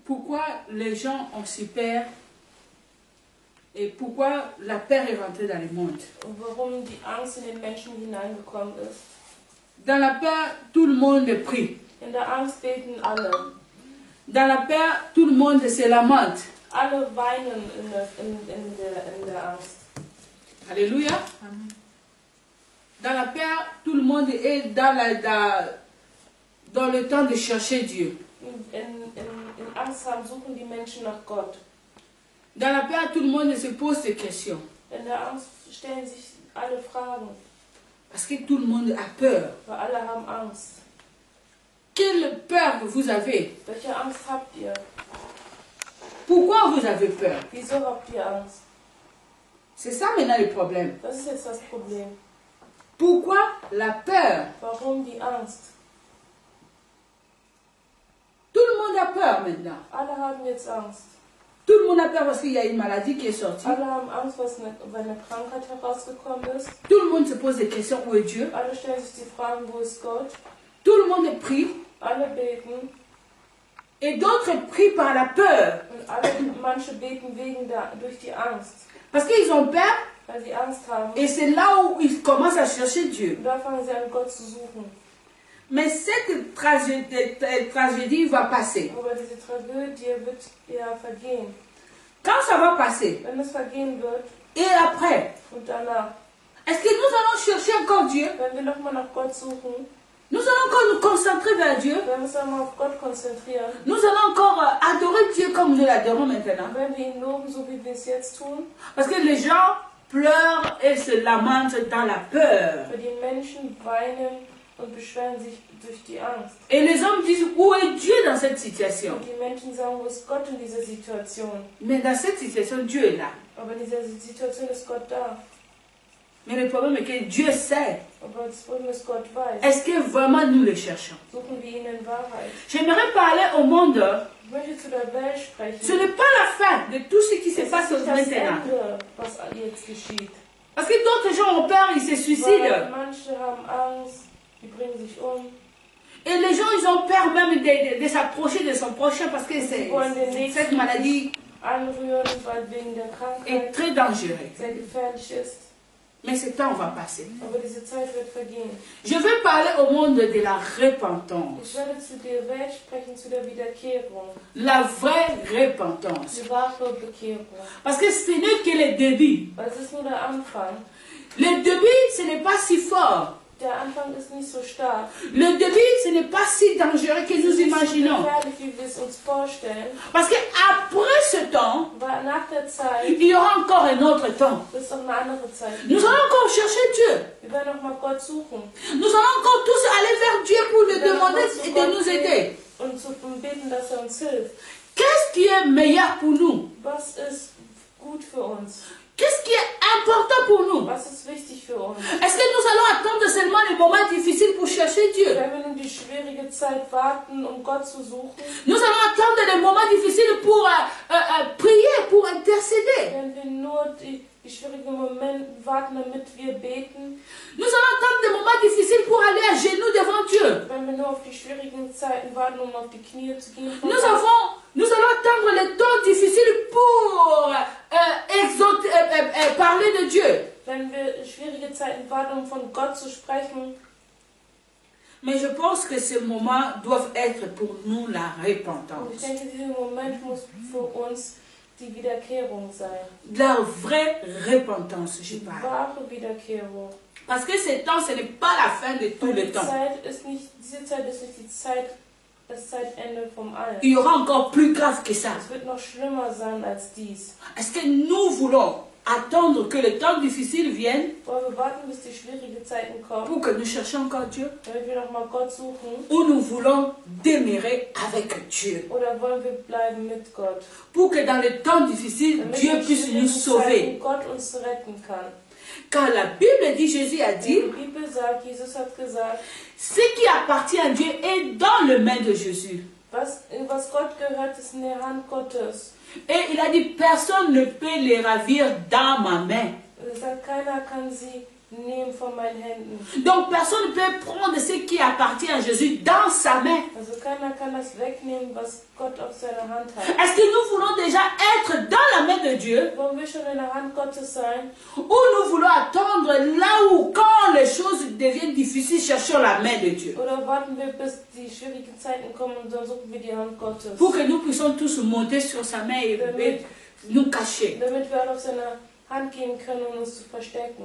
pourquoi les gens ont si peur et pourquoi la peur est rentrée dans le monde. Warum die Angst in den Menschen hineingekommen ist. Dans la peur, tout le monde prie. In der Angst beten alle. Dans la peur, tout le monde se lamente. Alle weinen in der Angst. Alléluia. Amen. Dans la peur, tout le monde est dans le temps de chercher Dieu. In Angst suchen die Menschen nach Gott. Dans la peur, tout le monde se pose des questions. In der Angst stellen sich alle Fragen. Parce que tout le monde a peur. Weil alle haben Angst. Quelle peur vous avez? Welche Angst habt ihr? Pourquoi vous avez peur? Wieso habt ihr Angst? C'est ça maintenant le problème. Das ist jetzt das Problem. Pourquoi la peur? Warum die Angst? Tout le monde a peur maintenant. Alle haben jetzt Angst. Tout le monde a peur parce qu'il y a une maladie qui est sortie. Alle haben Angst, weil eine Krankheit herausgekommen ist. Tout le monde se pose des questions, où est Dieu? Alle stellen sich die Fragen, wo ist Gott? Tout le monde prie. Alle beten. Et d'autres prient par la peur. Und manche beten durch die Angst. Parce qu'ils ont peur. Weil sie Angst haben. Et c'est là où ils commencent à chercher Dieu. Und da fangen sie an, Gott zu suchen. Mais cette tragédie va passer. Aber diese Tragödie wird ja vergehen. Quand ça va passer? Wenn es vergehen wird. Et après? Und danach. Est-ce que nous allons chercher encore Dieu? Wenn wir nochmal nach Gott suchen. Nous allons encore nous concentrer vers Dieu. Wenn wir uns einmal auf Gott konzentrieren. Nous allons encore adorer Dieu comme nous l'adorons maintenant. Wenn wir ihn loben, so wie wir es jetzt tun. Parce que les gens pleurent et se lamentent dans la peur. Weil die Menschen weinen und beschweren sich durch die Angst. Et les hommes disent, où est Dieu dans cette situation? Und die Menschen sagen, wo ist Gott in dieser Situation? Mais dans cette situation, Dieu est là. Aber in dieser Situation ist Gott da. Mais le problème est que Dieu sait. Aber das Problem ist, Gott weiß. Est-ce que vraiment nous le cherchons? Suchen wir ihn in Wahrheit. J'aimerais parler au monde. Ich möchte zu der Welt sprechen. Ce n'est pas la fin de tout ce qui se passe Das maintenant. Ende, was jetzt geschieht. Parce que d'autres gens ont peur, ils se Weil suicident. manche haben Angst, die bringen sich um. Et les gens, ils ont peur même de s'approcher de son prochain parce que cette maladie Anrühren, weil wegen der Krankheit est très dangereuse. sehr gefährlich ist. Mais ce temps va passer. Aber diese Zeit wird vergehen. Je veux parler au monde de la repentance. Ich werde zu der Welt sprechen, zu der Wiederkehrung. La vraie repentance. Die wahre Bekehrung. Parce que ce n'est que le début. Weil es ist nur der Anfang. Le début, ce n'est pas si fort. Der Anfang ist nicht so stark. Le début, ce n'est pas si dangereux que nous imaginons. Es ist nicht so gefährlich, wie wir es uns vorstellen. Parce qu'après ce temps, Weil nach der Zeit il y aura encore un autre temps. ist noch eine andere Zeit. Nous allons encore chercher Dieu. Wir werden noch mal Gott suchen. Nous allons encore tous aller vers Dieu pour lui demander de nous aider. Und zu beten, dass uns hilft. Qu'est-ce qui est meilleur pour nous? Was ist gut für uns? Qu'est-ce qui est important pour nous? Was ist wichtig für uns? Est-ce que nous allons attendre seulement les moments difficiles pour chercher Dieu? Wenn wir nun die schwierige Zeit warten, um Gott zu suchen, Nous allons attendre les moments difficiles pour prier, pour intercéder. wenn wir nur die schwierigen Momente warten, damit wir beten, Nous allons attendre des moments difficiles pour aller à genoux devant Dieu. wenn wir nur auf die schwierigen Zeiten warten, um auf die Knie zu gehen, Nous allons attendre les temps difficiles pour parler de Dieu. wenn wir schwierige Zeiten warten, um von Gott zu sprechen. Mais je pense que ces moments doivent être pour nous la Und ich repentance. denke, dieser Moment muss für uns die Wiederkehrung sein. La vraie repentance, je Die parle. wahre Wiederkehrung. Parce que ce temps, ce n'est pas la fin de tout le Die temps. diese Zeit ist nicht die Zeit, das Zeitende vom All. Il y aura encore plus grave que ça. Es wird noch schlimmer sein als dies. Est-ce que nous voulons attendre que le temps difficile vienne Wollen wir warten, bis die schwierigen Zeiten kommen, pour que nous cherchions encore Dieu? damit wir nochmal Gott suchen? Ou nous voulons demeurer avec Dieu? Oder wollen wir bleiben mit Gott? Pour que dans les temps difficiles, Damit Dieu in puisse nous schwierigen sauver. Zeiten Gott uns retten kann. Car la Bible dit, Jésus a dit, Die Bibel sagt, Jesus hat gesagt, ce qui appartient à Dieu est dans les mains de Jésus. was Gott gehört, ist in der Hand Gottes. Et il a dit, personne ne peut les ravir dans ma main. Er sagt, keiner kann sie nehmen von meinen Händen. Donc personne ne peut prendre ce qui appartient à Jésus dans sa main. Also keiner kann das wegnehmen, was Gott auf seiner Hand hat. Est-ce que nous voulons déjà être dans la main de Dieu, Wollen wir schon in der Hand Gottes sein? ou nous voulons attendre là où, quand les choses deviennent difficiles, cherchons la main de Dieu, Oder warten wir, bis die schwierigen Zeiten kommen und dann suchen wir die Hand Gottes? pour que nous puissions tous monter sur sa main et nous cacher. Damit wir alle auf seine Hand gehen können, um uns zu verstecken.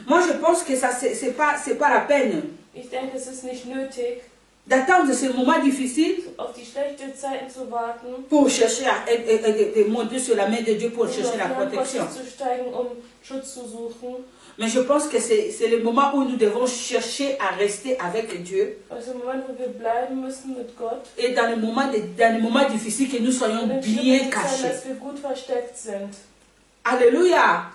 Moi, je pense que ça, c'est pas la peine Ich denke, es ist nicht nötig, d'attendre ces moments difficiles auf die schlechten Zeiten zu warten, pour chercher de monter sur la main de Dieu pour um chercher la auf die Hand protection. Gottes zu steigen, um Schutz zu suchen. Mais je pense que c'est le moment où nous devons chercher à rester avec Dieu. Also im Moment, wo wir bleiben müssen mit Gott. Et dans les moments difficiles, que nous soyons Und in bien schwierigen Zeiten, cachés. dass wir gut versteckt sind. Alléluia.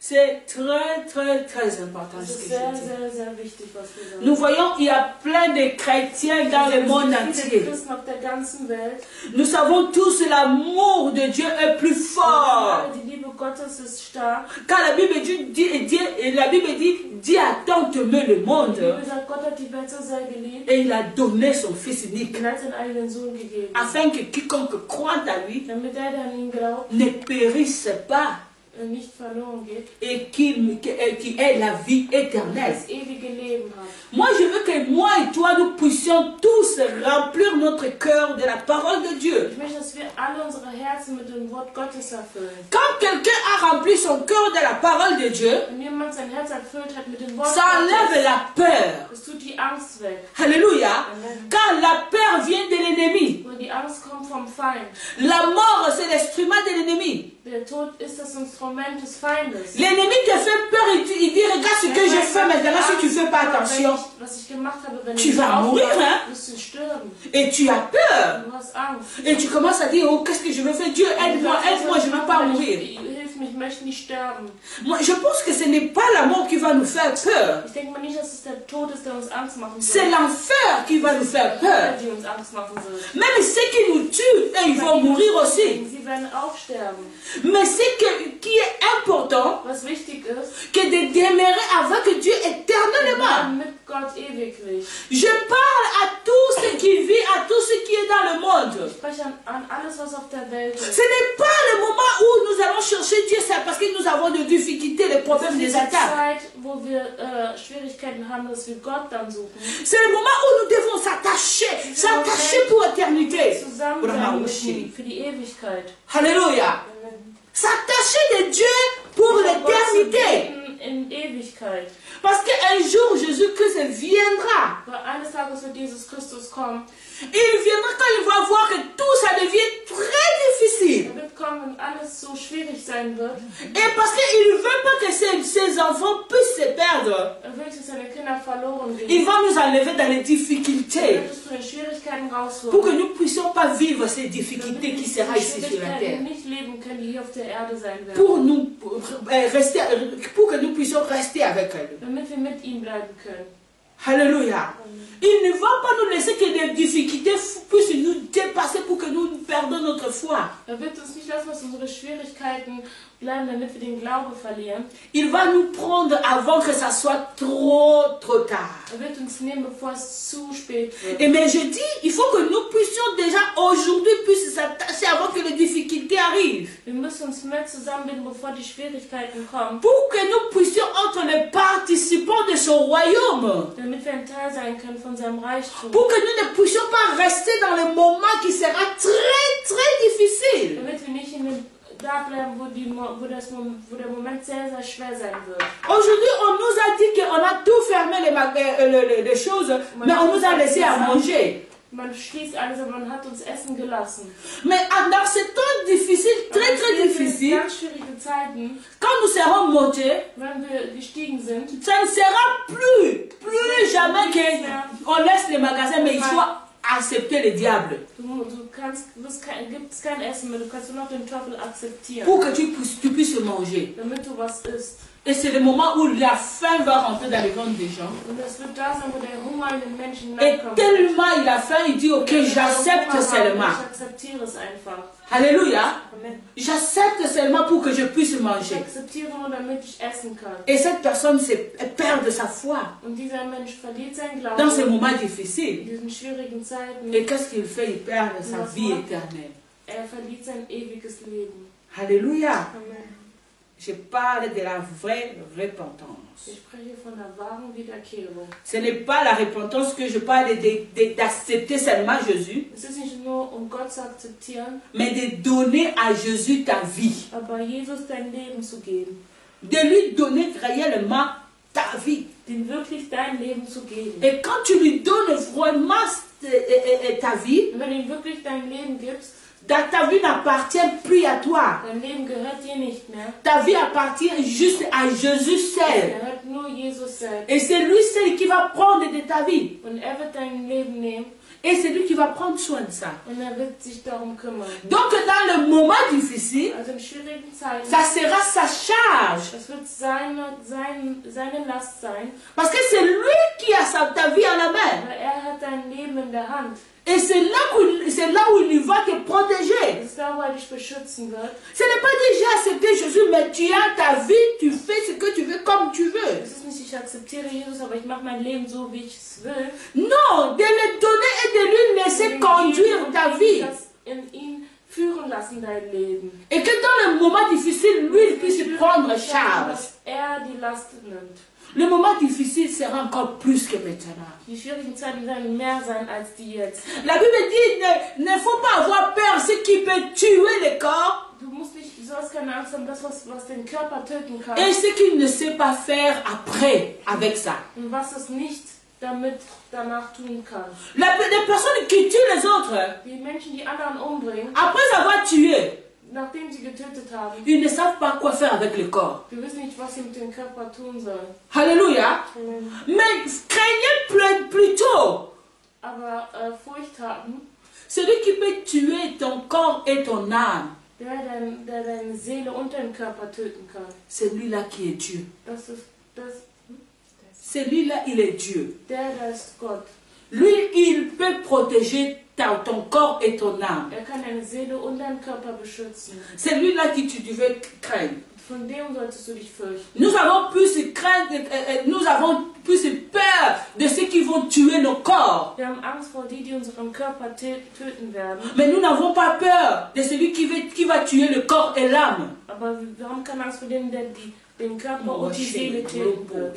C'est très, très, très important Das ce ist que sehr, je dis. sehr, sehr wichtig, was wir sagen. Nous voyons, il y a plein de chrétiens dans le monde Es gibt viele entier. Christen auf der ganzen Welt. Nous savons tous l'amour de Dieu est plus fort. Die Liebe Gottes ist stark. Quand la Bible dit, Dieu a tant aimé le Die monde Bibel sagt, Gott hat die Welt so sehr geliebt et il a donné son Fils unique und hat seinen eigenen Sohn gegeben. afin que quiconque croit à lui Damit der an ihn glaubt, ne périsse pas nicht verloren geht, et qui ait la vie éternelle. das ewige Leben hat. Moi, je veux que moi et toi, nous puissions tous remplir notre cœur de la parole de Dieu. Ich möchte, dass wir alle unsere Herzen mit dem Wort Gottes erfüllen. Quand quelqu'un a rempli son cœur de la parole de Dieu, Wenn jemand sein Herz erfüllt hat mit dem Wort ça enlève Gottes, la peur. es tut die Angst weg. Alléluia. Amen. Quand la peur vient de l'ennemi, Und die Angst kommt vom Feind. la mort, c'est l'instrument de l'ennemi. Der Tod ist das Instrument des Feindes. L'ennemi te fait peur et il dit, regarde ce que je fais maintenant, si tu ne fais pas attention. Was ich gemacht habe, wenn Tu ich vas mourir, hein? wirst du sterben. Et tu as peur. Du hast Angst. Et tu commences à dire, oh, qu'est-ce que je veux faire? Dieu, aide-moi, je ne veux pas mourir. Hilf mir, ich möchte nicht sterben. Moi, je pense que ce n'est pas la mort qui va nous faire peur. Ich denke mal nicht, dass es der Tod ist, der uns Angst machen C'est soll. l'enfer qui va nous faire peur. Die uns Angst machen soll. Même ceux qui nous tuent, eux, ils vont mourir aussi. Sie werden auch sterben. Mais ce qui est important, Was wichtig ist, que de demeurer avec Dieu éternellement. mit Gott ewiglich. Je parle à tout ce qui vit, à tout ce qui est dans le monde. Ich spreche an alles, was auf der Welt ist. Ce n'est pas le moment où nous allons chercher Dieu, c'est parce que nous avons des difficultés, des problèmes, Es des ist die attaques. Zeit, wo wir Schwierigkeiten haben, dass wir Gott dann suchen. C'est le moment où nous devons s'attacher pour l'éternité. Zusammen sein müssen für die Ewigkeit. Alléluia. S'attacher de Dieu pour l'éternité. In Ewigkeit. Parce qu'un jour, Jésus-Christ viendra. Weil eines Tages wird Jesus Christus kommen. Il viendra quand il va voir que tout ça devient très difficile. Er wird kommen, wenn alles so schwierig sein wird. Et parce qu'il ne veut pas que ses enfants puissent se perdre. Er will, dass seine Kinder verloren gehen. Il va nous enlever dans les Er difficultés. wird uns von den Schwierigkeiten rausholen. Pour que nous ne puissions pas vivre ces difficultés qui Damit seront wir ici die sur la terre. Schwierigkeiten nicht leben können, die hier auf der Erde sein werden. Pour que nous puissions rester avec elle. Damit wir mit ihm bleiben können. Alléluia. Il ne va pas nous laisser que les difficultés puissent nous dépasser pour que nous perdons notre foi. Er wird uns nicht lassen, dass unsere Schwierigkeiten bleiben, damit wir den Glauben verlieren. Il va nous prendre avant que ça soit trop tard. Er wird uns nehmen, bevor es zu spät wird. Et mais je dis, il faut que nous puissions déjà aujourd'hui puissions s'attacher avant que les difficultés arrivent. Wir müssen uns mehr zusammenbinden, bevor die Schwierigkeiten kommen. Pour que nous puissions être les participants de son royaume. Damit wir ein Teil sein können von seinem Reichtum. Pour que nous ne puissions pas rester dans le moment qui sera très difficile. Damit wir nicht da bleiben, wo der Moment sehr, sehr schwer sein wird. Aujourd'hui, on nous a dit qu'on a tout fermé les choses, mais on nous a laissé à manger. Man schließt alles, aber man hat uns Essen gelassen. Mais dans ces temps difficiles, très difficiles, Ganz schwierige Zeiten, quand nous serons montés, wenn wir gestiegen sind, ça ne sera plus jamais qu'on laisse les magasins, mais il faut accepter le diable. gibt es kein Essen mehr, du kannst nur noch den Teufel akzeptieren. Pour que tu puisses manger. Damit du was isst. Et c'est le moment où la faim va rentrer dans les ventres des gens. Und das wird da sein, wo der Hunger in den Menschen Et hineinkommt. tellement il a faim, il dit, ok, j'accepte seulement. Ich akzeptiere es einfach. Alléluia. Amen. J'accepte seulement pour que je puisse Ich manger. akzeptiere nur, damit ich essen kann. Et cette personne perd sa foi Und dieser Mensch verliert seinen Glauben dans ces moments in difficiles. diesen schwierigen Zeiten. Et qu'est-ce qu'il fait? Il perd sa vie éternelle. Er verliert sein ewiges Leben. Alléluia. Amen. Je parle de la vraie repentance. Ich spreche von der wahren Wiederkehrung. Ce n'est pas la repentance que je parle d'accepter seulement Jésus, Es ist nicht nur, Gott zu akzeptieren, mais de donner à Jésus ta vie. aber Jesus dein Leben zu geben. De lui donner réellement ta vie. Dem wirklich dein Leben zu geben. Et quand tu lui donnes vraiment ta vie, Und wenn du ihm wirklich dein Leben gibst, ta vie n'appartient plus à toi. dein Leben gehört dir nicht mehr. Ta vie appartient juste à Jésus seul. Gehört nur Jesus selbst. Et c'est lui seul qui va prendre de ta vie. Und er wird dein Leben nehmen Et c'est lui qui va prendre soin de ça. und er wird sich darum kümmern. Donc dans le moment difficile, Also in schwierigen Zeiten, ça sera sa charge. das wird seine Last sein, Parce que c'est lui qui a ta vie à la main. weil er hat dein Leben in der Hand. Et c'est là où il va te protéger. Das ist da, wo er dich beschützen wird. Ce n'est pas dit j'ai accepté Jésus, mais tu as ta vie, tu fais ce que tu veux comme tu veux. Es ist nicht, ich akzeptiere Jesus, aber ich mache mein Leben so, wie ich es will. Non, de le donner et de lui laisser conduire ta vie. Das in ihn führen lassen, dein Leben. Et que dans le moment difficile, lui, il puisse prendre charge. Dass er die Last nimmt. Le moment difficile sera encore plus que maintenant. Die schwierigen Zeiten werden mehr sein als die jetzt. La Bible dit, ne faut pas avoir peur, ce qui peut tuer le corps. Du sollst keine Angst haben, das, was den Körper töten kann. Et ce qu'il ne sait pas faire après, avec ça. Und was es nicht danach tun kann. Les personnes qui tuent les autres, Die Menschen, die anderen umbringen, après avoir tué, nachdem sie getötet haben, ils ne savent pas quoi faire avec le corps. wir wissen nicht, was sie mit dem Körper tun sollen. Alléluia. Mais craignez plutôt Aber Furcht haben, celui qui peut tuer ton corps et ton âme. der deine Seele und deinen Körper töten kann. C'est lui-là qui est Dieu. Das ist Celui-là, il est Dieu. der ist Gott. Lui, il peut protéger ton corps et ton âme. Er kann deine Seele und deinen Körper beschützen. C'est lui-là qui tu devais craindre. Von dem solltest du dich fürchten. Nous avons plus crainte, nous avons plus peur de ceux qui vont tuer nos corps. Wir haben Angst vor die unseren Körper töten werden. Mais nous n'avons pas peur de celui qui va tuer le corps et l'âme. Aber wir haben keine Angst vor dem, der den Körper und die Seele töten wird.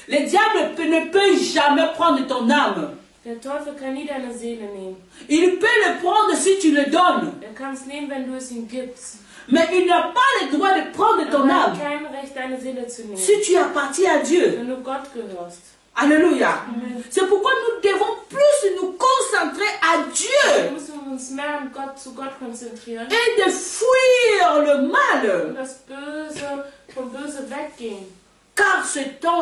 Le diable ne peut jamais prendre ton âme. Der Teufel kann nie deine Seele nehmen. Il peut le prendre si tu le donnes. Er kann es nehmen, wenn du es ihm gibst. Mais il n'a pas le droit de prendre ton Er hat âme kein Recht, deine Seele zu nehmen. si tu appartiens à Dieu. Wenn du Gott gehörst. Alléluia. Amen. C'est pourquoi nous devons plus nous concentrer à Wir Dieu müssen uns mehr zu Gott konzentrieren. et de fuir le Und mal. das vom Böse weggehen. Car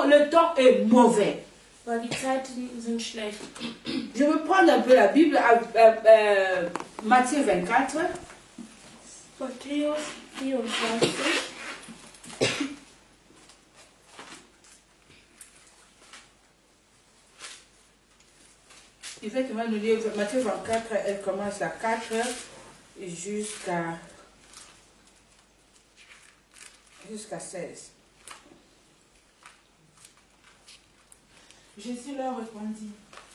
le temps est mauvais. Weil die Zeiten sind schlecht. Je vais prendre un peu la Bible, Matthieu 24. Matthäus 24. Effectivement, nous lisons Matthieu 24, elle commence à 4 jusqu'à 16. Jésus leur répondit,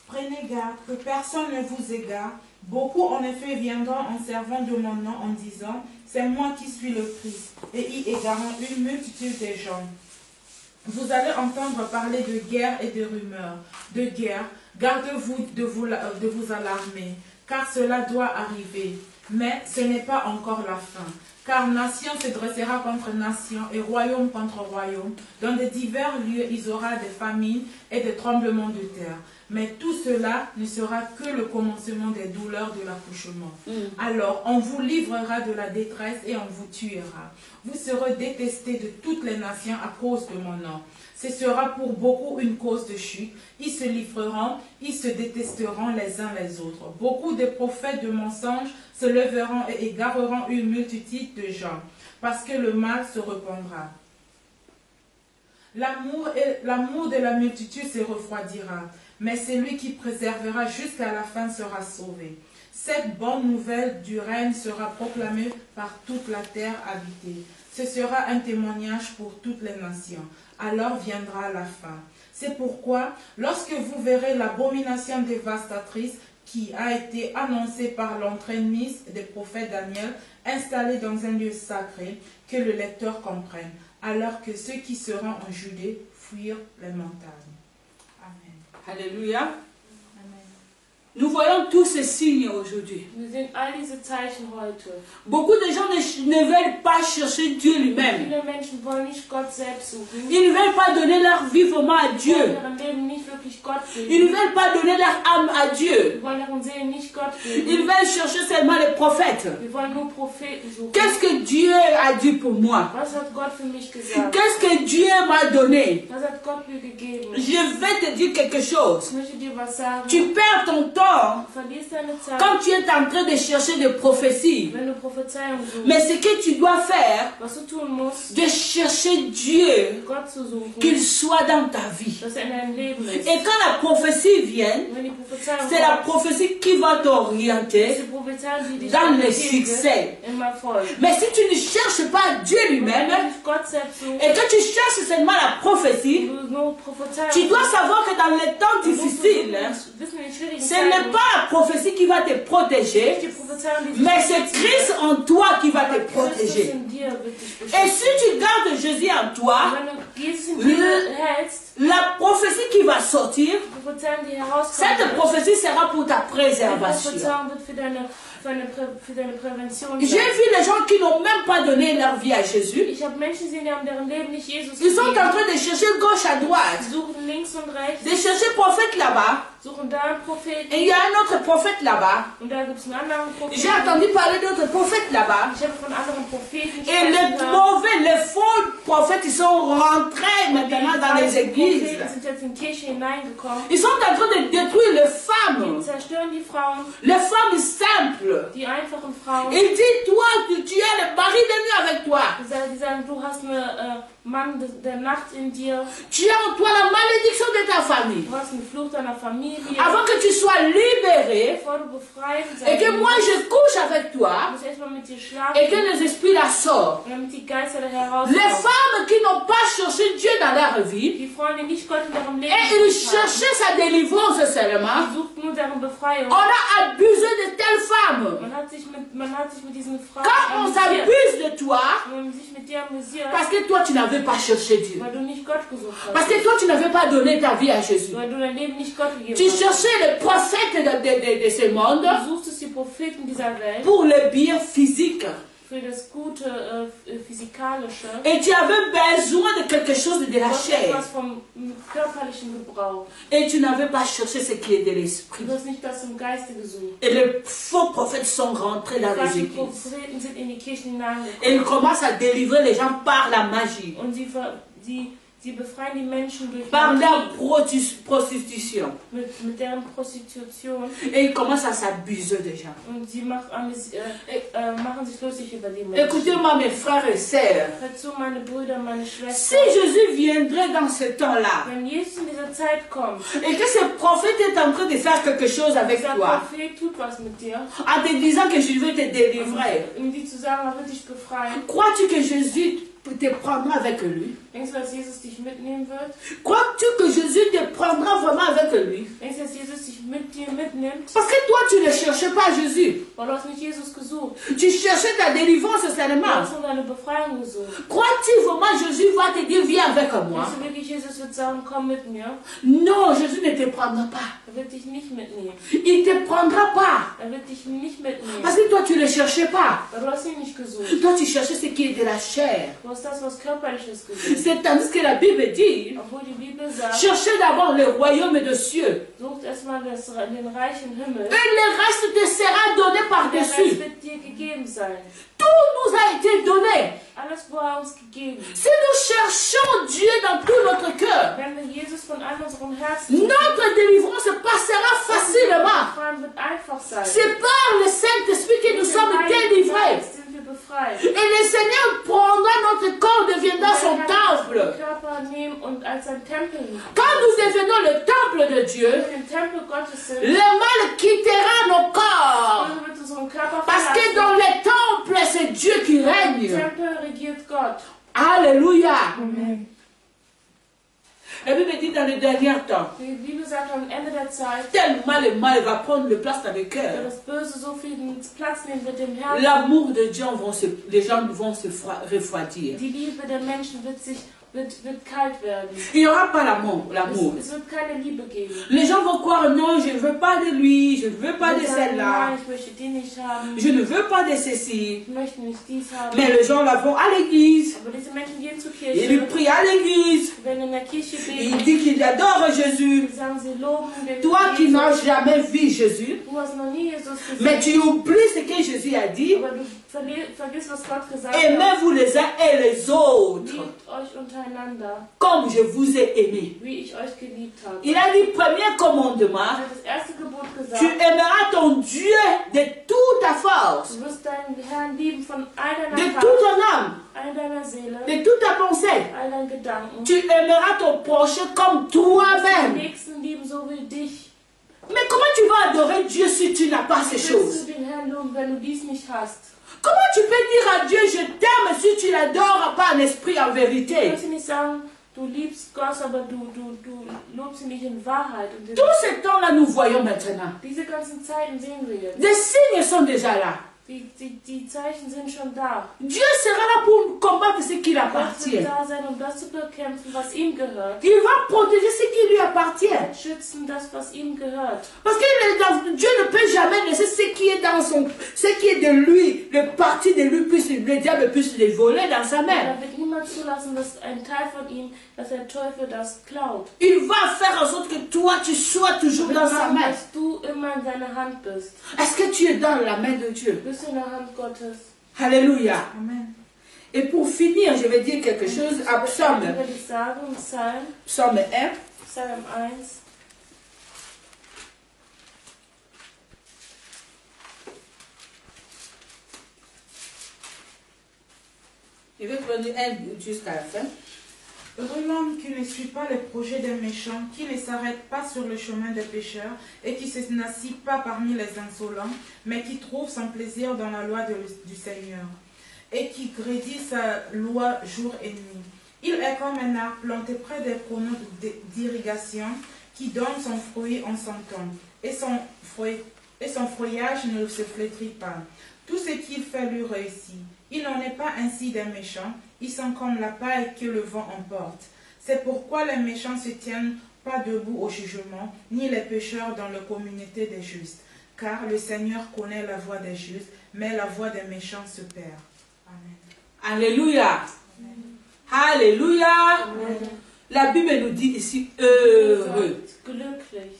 prenez garde que personne ne vous égare. Beaucoup en effet viendront en servant de mon nom en disant, c'est moi qui suis le Christ, et y égarant une multitude de gens. Vous allez entendre parler de guerre et de rumeurs. De guerre, gardez-vous de vous alarmer, car cela doit arriver. Mais ce n'est pas encore la fin. Car nation se dressera contre nation et royaume contre royaume. Dans de divers lieux, il y aura des famines et des tremblements de terre. Mais tout cela ne sera que le commencement des douleurs de l'accouchement. Alors, on vous livrera de la détresse et on vous tuera. Vous serez détestés de toutes les nations à cause de mon nom. Ce sera pour beaucoup une cause de chute. Ils se livreront, ils se détesteront les uns les autres. Beaucoup de prophètes de mensonges se leveront et égareront une multitude de gens, parce que le mal se répandra. L'amour de la multitude se refroidira, mais celui qui préservera jusqu'à la fin sera sauvé. Cette bonne nouvelle du règne sera proclamée par toute la terre habitée. Ce sera un témoignage pour toutes les nations. Alors viendra la fin. C'est pourquoi, lorsque vous verrez l'abomination dévastatrice qui a été annoncée par l'entremise des prophètes Daniel, installée dans un lieu sacré, que le lecteur comprenne, alors que ceux qui seront en Judée fuirent les montagnes. Amen. Alléluia. Amen. Nous voyons tous ces signes aujourd'hui. Wir sehen all diese Zeichen heute. Beaucoup de gens ne veulent pas chercher Dieu lui-même. Viele Menschen wollen nicht Gott selbst suchen. Ils ne veulent pas donner leur vie vraiment à Sie Dieu. wollen ihrem Leben nicht wirklich Gott Ils ne geben. veulent pas donner leur âme à Dieu. Sie wollen ihren Seelen nicht Gott Ils geben. veulent chercher seulement les prophètes. Wir wollen nur Propheten suchen. Qu'est-ce que Dieu a dit pour moi? Was hat Gott für mich gesagt? Qu'est-ce que Dieu m'a donné? Was hat Gott mir gegeben? Je vais te dire quelque chose. Ich möchte dir was sagen. Tu perds ton temps Du verlierst deine Zeit, quand tu es en train de chercher des prophéties. wenn du Prophezeiung suchst. Mais ce que tu dois faire, Was du tun musst, de chercher Dieu, Gott zu suchen, qu'il soit dans ta vie. dass er in deinem Leben ist. Et quand la prophétie vient, Wenn die Prophezeiung c'est la kommt, prophétie qui va ist t'orienter die Prophezeiung, die dich dans le orientiert succès. im Erfolg. Mais si tu ne cherches pas Dieu Wenn lui-même, du nicht Gott selbst suchst, et que tu cherches seulement la prophétie, du nur Prophezeiung tu dois savoir que dans les temps du musst difficiles, wissen, in schwierigen ce n'est Zeiten, pas la prophétie qui va te protéger, nicht die Prophezeiung, die dich mais c'est beschützen Christ en toi qui va te wird, Christus protéger. in dir wird dich Et beschützen. si tu gardes Jésus en toi, Wenn du Jesus in dir hältst, la prophétie qui va sortir, die Prophezeiung, die herauskommt, cette prophétie sera pour ta die préservation. Prophezeiung wird für deine Prävention J'ai sein. vu les gens qui n'ont même pas donné leur vie à Jésus. Ich habe Menschen gesehen, die haben deren Leben nicht Jesus Ils sont en gegeben. train de chercher gauche à droite, Sie suchen links und rechts, de chercher prophète là-bas, suchen da einen Propheten et il y a un autre prophète là-bas. und da gibt es einen anderen Propheten. J'ai entendu parler d'autres prophètes là-bas. Ich habe von anderen Propheten Et les gehört. mauvais, les faux prophètes, ils sont rentrés maintenant dans les églises. Propheten sind jetzt in die Kirche hineingekommen. Ils sont en train de détruire les Die femmes, zerstören die Frauen, les femmes simples. die einfachen Frauen. Il dit, toi, tu as le mari de nuit avec toi. Die sagen, du hast einen Mann der Nacht in dir, Tu as en toi la malédiction de ta famille. du hast eine Flucht deiner Familie. Avant que tu sois libéré Bevor du befreit et que moi je couche avec du toi musst erstmal mit dir schlafen, et que les esprits la sortent. und damit die Geister da Les herauskommen. femmes qui n'ont pas cherché Dieu dans leur vie Die Frauen, die nicht Gott in ihrem Leben et ils gesucht haben, cherchaient sa délivrance seulement, die suchten nur deren Befreiung. on a abusé de telles femmes. Man hat sich mit diesen Frauen Quand on amüsiert. s'abuse de toi, Wenn man sich mit dir amüsiert, parce que toi tu n'avais pas cherché Dieu, weil du nicht Gott gesucht parce hast, que toi tu n'avais pas donné ta vie à Jésus, weil du dein Leben nicht Gott gegeben tu hast. cherchais les prophètes de ce monde Du suchtest die Propheten dieser Welt pour le bien physique für das gute Physikalische. et tu avais besoin de quelque chose de Du la hast chair etwas vom körperlichen Gebrauch. et tu n'avais pas cherché ce qui est de l'esprit. Du hast nicht das im Geiste gesucht. Et les faux prophètes sont rentrés dans Die les falschen églises. Propheten sind in die Kirchen hineingekommen. Et ils commencent à délivrer les gens par la magie, Und sie befreien die Menschen durch par Magie, leur prostitution. mit deren Prostitution. Et ils commencent à s'abuser des gens. Und sie machen sich lustig über die Menschen. Écoutez-moi mes frères et sœurs. Hört zu, meine Brüder, meine Si Schwestern. Jésus viendrait dans ce temps-là Wenn Jesus in dieser Zeit kommt, et que ce prophète est en train de faire quelque chose avec dieser toi, Prophet tut was mit dir, en te disant que je vais te délivrer, um dir zu sagen, er wird dich befreien. crois-tu que Jésus te prendra avec lui? Denkst du, dass Jesus dich mitnehmen wird? Crois-tu que Jésus te prendra vraiment avec lui? Denkst du, dass Jesus dich mit dir mitnimmt? Parce que toi, tu ne cherchais pas Jésus. Weil du hast nicht Jesus gesucht. Tu cherchais ta délivrance Du seulement. hast nur deine Befreiung gesucht. Crois-tu vraiment Jésus va te dire, viens avec moi? Denkst du wirklich, Jesus wird sagen, komm mit mir? Non, Jésus ne te prendra pas. Er wird dich nicht mitnehmen. Il ne te prendra pas. Er wird dich nicht mitnehmen. Parce que toi, tu ne le cherchais pas. Weil du hast ihn nicht gesucht. Toi, tu cherchais ce qui est de la chair. Du hast das, was Körperliches gesucht. C'est tandis que la Bible dit, Obwohl die Bibel sagt, cherchez d'abord le royaume des cieux. sucht erstmal den reichen Himmel. Et le reste te sera donné Der Rest par-dessus. wird dir gegeben sein. Tout nous a été donné. Alles wurde uns gegeben. Si nous cherchons Dieu dans tout notre cœur, Wenn wir Jesus von all unserem Herzen notre délivrance passera facilement. befreien, wird einfach sein. C'est par le Saint-Esprit que nous sommes délivrés. Sind wir befreit. Et le Seigneur prendra notre corps deviendra son den temple. Körper nehmen und als sein Tempel. Quand nous devenons le temple de Dieu, Wenn wir im Tempel Gottes sind, le mal quittera nos corps. dann wird unseren Körper Parce que verlassen. dans les temples, c'est Dieu qui Im règne. Tempel regiert Gott. Alléluia. Amen. La Bible dit dans les derniers temps, Die Bibel sagt am Ende der Zeit, tellement le mal va prendre le place dans le wird cœur. das Böse so viel Platz nehmen wird im Herzen. L'amour de Dieu, les gens vont se refroidir. Die Liebe der Menschen wird kalt werden. Il n'y aura pas l'amour. Es wird keine Liebe geben. Les gens vont croire, non, je ne veux pas de lui, je ne veux pas de Sie sagen, celle-là, nein, ich möchte die nicht haben. je ne veux pas de ceci. Ich möchte nicht dies haben. Mais les gens là vont à l'église, Aber diese Menschen gehen zur ils Kirche, prient à l'église, wenn in der Kirche ils beten, disent qu'ils adorent Jésus. die sagen, sie loben den Toi qui Jesus. n'as jamais vu Jésus, Du hast noch nie Jesus mais gesehen, tu oublies ce que Jésus a dit, aber du vergisst, was Gott gesagt hat. aimez-vous les uns et les autres, Liebt euch untereinander, comme je vous ai aimé. wie ich euch geliebt habe. Il a dit, premier Er commandement, hat das erste Gebot gesagt, tu aimeras ton Dieu de toute ta force, du wirst deinen Herrn lieben von all de deiner toute Kraft, ton âme, all deiner Seele, de toute ta pensée. all deinen Gedanken. Tu aimeras ton prochain comme Den toi-même. Nächsten lieben, so wie dich. Mais comment tu vas adorer Dieu si tu n'as pas ces Wie willst choses? du den Herrn loben, wenn du dies nicht hast? Comment tu peux dire à Dieu, je t'aime si tu l'adores pas en esprit, en Du vérité? kannst nicht sagen, du liebst Gott, aber du lobst ihn nicht in Wahrheit. Und Tout ce temps-là, nous voyons maintenant. diese ganzen Zeiten sehen wir jetzt. Des signes sont déjà là. Die Zeichen sind schon da. Dieu sera là pour combattre ce qui lui Gott appartient. wird da sein, um das zu bekämpfen, was ihm gehört. Il va protéger ce qui lui appartient. Schützen das, was ihm gehört. Parce que Dieu ne peut jamais laisser ce qui est ce qui est de lui, le parti de lui, le diable puisse le voler dans sa main. Er wird niemand zulassen, dass ein Teil von ihm, dass der Teufel das klaut. Il va faire en sorte que toi, tu sois toujours dans sa main. Dass du immer in seiner Hand bist. Est-ce que tu es dans la main de Dieu? Bist in der Hand Gottes. Alléluia. Amen. Et pour finir, je vais dire quelque chose à Psaume, Will ich sagen, im Psaume 1. Psalm 1. Je vais prendre 1 jusqu'à la fin. Heureux l'homme qui ne suit pas les projets des méchants, qui ne s'arrête pas sur le chemin des pécheurs et qui ne s'assit pas parmi les insolents, mais qui trouve son plaisir dans la loi du Seigneur et qui grédit sa loi jour et nuit. Il est comme un arbre planté près des canaux d'irrigation qui donne son fruit en son temps et son feuillage ne se flétrit pas. Tout ce qu'il fait lui réussit. Il n'en est pas ainsi des méchants, ils sont comme la paille que le vent emporte. C'est pourquoi les méchants ne se tiennent pas debout au jugement, ni les pécheurs dans la communauté des justes. Car le Seigneur connaît la voie des justes, mais la voie des méchants se perd. Amen. Alléluia. Alléluia. Amen. La Bible nous dit ici heureux. Glücklich.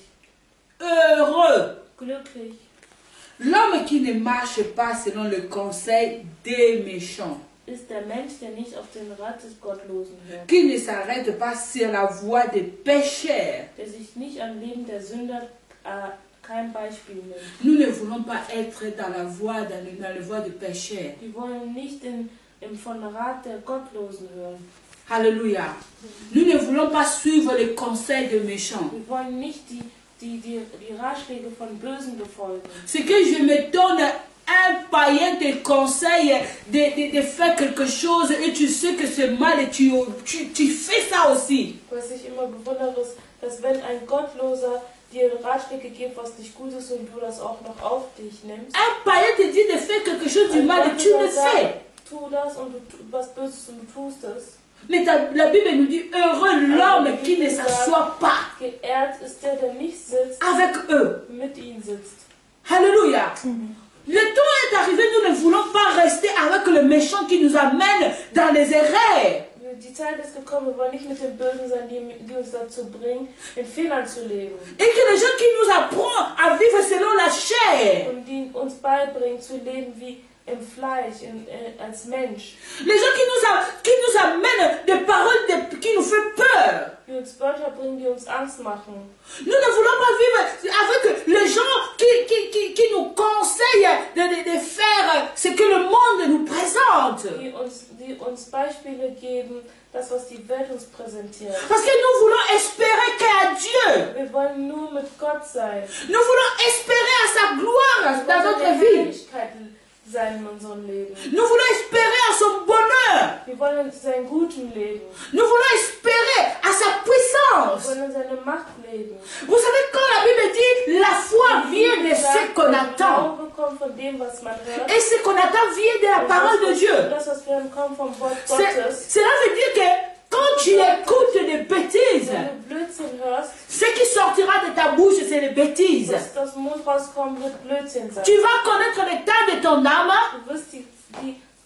Heureux. Glücklich. L'homme qui ne marche pas selon le conseil des méchants, Ist der Mensch, der nicht auf den Rat des Gottlosen hört, qui ne s'arrête pas sur la voie des pécheurs. der sich nicht am Leben der Sünder kein Beispiel nimmt. Nous ne voulons pas être dans la voie des pécheurs. Die wollen nicht von Rat der Gottlosen hören. Alléluia. Nous ne voulons pas suivre les conseils des méchants. Wir wollen nicht die Ratschläge von Bösen befolgen. C'est que je me donne un païen te conseille de faire quelque chose et tu sais que c'est mal et tu fais ça aussi. Was ich immer bewundere, ist, dass wenn ein Gottloser dir Ratschläge gibt, was nicht gut ist und du das auch noch auf dich nimmst, Un païen te dit de faire quelque chose du mal et tu le fais. tu das und du was Böses und du tust es. Mais la Bible nous dit heureux l'homme qui ne s'assoit pas Geehrt ist der nicht sitzt, avec eux. mit ihnen sitzt. Alléluia. Le temps est arrivé, nous ne voulons pas rester avec le méchant qui nous amène dans les erreurs. Die Zeit ist gekommen, wir wollen nicht mit den Bösen sein, die uns dazu bringen, in Fehlern zu leben. Et que les gens qui nous apprennent à vivre selon la chair. Und die uns beibringen, zu leben wie im Fleisch, als Mensch. Les gens qui nous amènent des paroles qui nous font peur. Die uns Wörter bringen, die uns Angst machen. Nous ne voulons pas vivre avec les gens qui nous conseillent de faire ce que le monde nous présente. présente. die uns Beispiele geben, das, was die Welt uns präsentiert. Parce que nous voulons espérer qu'à Dieu. Wir wollen nur mit Gott sein. Nous voulons espérer à sa gloire dans notre vie. Herrlichkeit sein in unserem Leben. Nous voulons espérer à son bonheur. Wir wollen sein guten Leben. Nous voulons espérer à sa Wir puissance. wollen seine Macht leben. Vous savez, quand la Bible dit la foi vient de ce qu'on attend. Glaube kommt von dem, was man hört. Et ce qu'on attend vient de la parole de Dieu. Das, was wir hören, kommt vom Wort Gottes. Cela veut dire que quand tu écoutes des bêtises, Wenn du Blödsinn hörst, ce qui sortira de ta bouche, c'est des bêtises. was aus dem Mund rauskommt, wird Blödsinn sein. Tu vas connaître l'état de ton âme Du wirst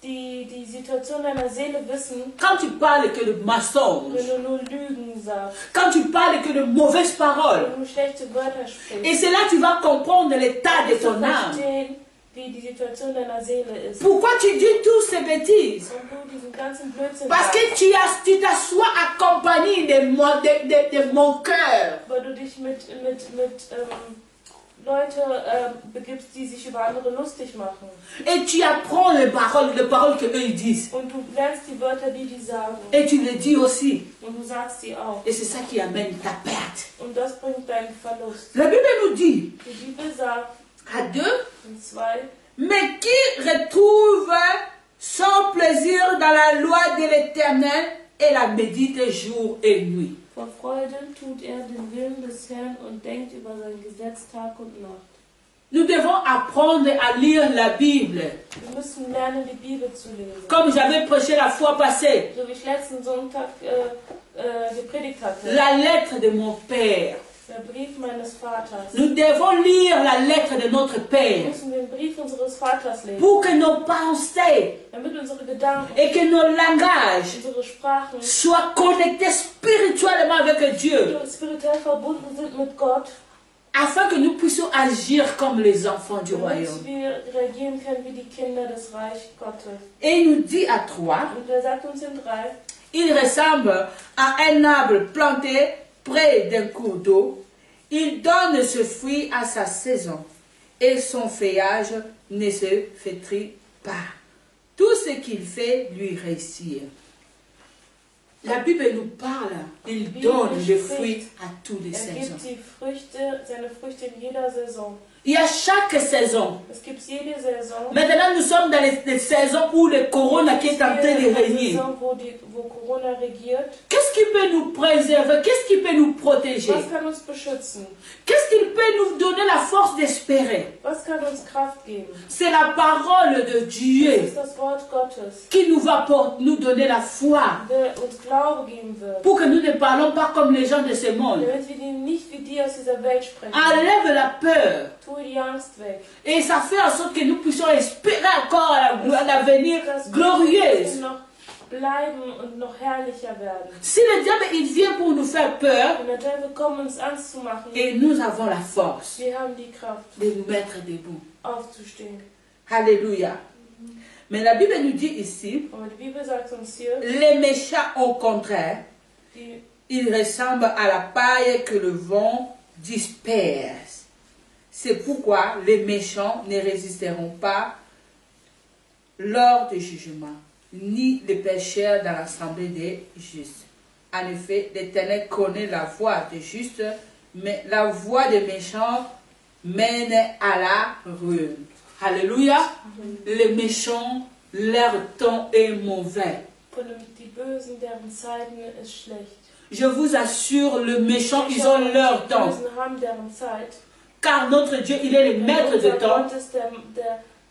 die Situation deiner Seele wissen, quand tu parles que de mensonges, wenn du nur Lügen sagst, quand tu parles que de mauvaises paroles. wenn du schlechte Wörter Et sprichst. c'est là que tu vas comprendre l'état de Du ton âme. verstehen, wie die Situation deiner Seele ist. Pourquoi tu dis toutes ces bêtises? Und du diesen ganzen Blödsinn Parce sagst, que tu t'assois accompagné de mon cœur. weil du dich mit Leute begibst, die sich über andere lustig machen. Et tu apprends les paroles que eux ils disent. Und du lernst die Wörter, die sagen. Et tu les dis aussi. Und du sagst sie auch. Et c'est ça qui amène ta perte. Und das bringt deinen Verlust. La Bible nous dit Die Bibel sagt à 2, in 2, mais qui retrouve son plaisir dans la loi de l'Éternel et la médite jour et nuit. vor Freuden tut den Willen des Herrn und denkt über sein Gesetz Tag und Nacht. Nous devons apprendre à lire la Bible. Wir müssen lernen, die Bibel zu lesen. Comme j'avais prêché la fois passée, So wie ich letzten Sonntag gepredigt hatte. la lettre de mon Père. Der Brief meines Vaters. Nous devons lire la lettre de notre Wir Père müssen den Brief unseres Vaters lesen. pour que nos pensées Damit unsere Gedanken, et que nos langages unsere Sprachen soient connectés spirituellement avec Dieu, spirituell verbunden sind mit Gott, afin que nous puissions agir comme les enfants du damit royaume. wir reagieren können wie die Kinder des Reich Gottes. Et il nous dit à 3, Und er sagt uns in 3, il ressemble à un arbre planté près d'un cours d'eau. Il donne ce fruit à sa saison et son feuillage ne se flétrit pas. Tout ce qu'il fait lui réussit. La Bible nous parle, il donne le fruit à toutes les saisons. gibt seine Früchte in jeder Saison. Il y a chaque saison. Es gibt jede Saison. Maintenant, nous sommes dans les saisons où le corona qui est en train de régner. Saison, wo Corona regiert. Qu'est-ce qui peut nous préserver? Qu'est-ce qui peut nous protéger? Was kann uns beschützen? Qu'est-ce qui peut nous donner la force d'espérer? Was kann uns Kraft geben? C'est la parole de Das Dieu ist das Wort Gottes, qui nous va nous donner la foi der uns Glaube geben wird. pour que nous ne parlons pas comme les gens de ce monde. Damit wir nicht wie die aus dieser Welt sprechen. Enlève la peur. Tue die Angst weg. Et ça fait en sorte que nous puissions espérer encore à l'avenir glorieuse. noch bleiben und noch herrlicher werden. Si le diable il vient pour nous faire peur, Und der Teufel kommt, uns Angst zu machen. et nous avons la force Wir haben die Kraft, de nous mettre debout. aufzustehen. Alléluia. Mais la Bible nous dit ici, Aber die Bibel sagt uns hier, les méchants au contraire, die ils ressemblent à la paille que le vent disperse. C'est pourquoi les méchants ne résisteront pas lors du jugement, ni les pécheurs dans l'assemblée des justes. En effet, l'Éternel connaît la voie des justes, mais la voie des méchants mène à la ruine. Alléluia. Les méchants, leur temps est mauvais. die Bösen, deren Zeiten ist schlecht. Je vous assure, les méchants, ils ont leur Die temps. Bösen haben deren Zeit. Car notre Dieu, il est le maître de Unser temps Gott ist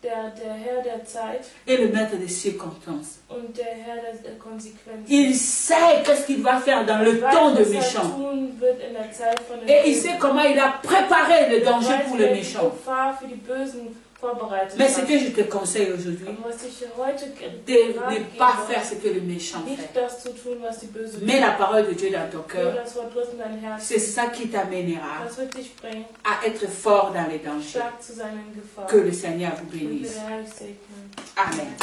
der Herr der Zeit et le maître des circonstances. und der Herr der Konsequenzen. Il sait qu'est-ce qu'il va faire dans le temps de Was méchants. tun wird in der Zeit von den Et il Bösen. sait comment il a préparé le danger Weiß, pour wer les die méchants. Gefahr für die Bösen vorbereitet Mais ce hat. que je te conseille aujourd'hui, Und was ich heute de ne pas faire ce que le méchant nicht fait. das zu tun, was die Bösen Mets la parole de Dieu dans ton Nur cœur. das Wort Gottes in dein Herz. C'est ça qui t'amènera Das wird dich bringen, à être fort dans les dangers. stark zu sein in Gefahr. Que le Seigneur vous Und bénisse. der Herr dich segnen. Amen.